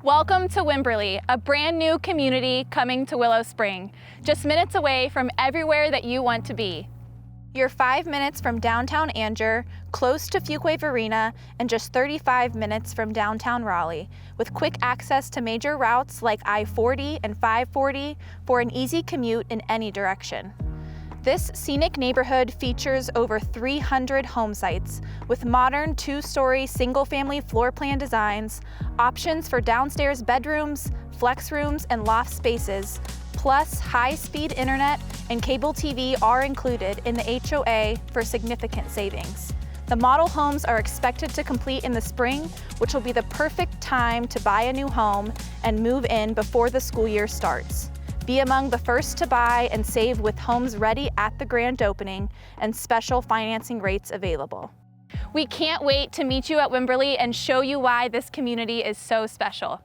Welcome to Wimberly, a brand new community coming to Willow Spring, just minutes away from everywhere that you want to be. You're 5 minutes from downtown Angier, close to Fuquay-Varina, and just 35 minutes from downtown Raleigh, with quick access to major routes like I-40 and 540 for an easy commute in any direction. This scenic neighborhood features over 300 home sites with modern 2-story single-family floor plan designs, options for downstairs bedrooms, flex rooms, and loft spaces, plus high-speed internet and cable TV are included in the HOA for significant savings. The model homes are expected to complete in the spring, which will be the perfect time to buy a new home and move in before the school year starts. Be among the first to buy and save with homes ready at the grand opening and special financing rates available. We can't wait to meet you at Wimberly and show you why this community is so special.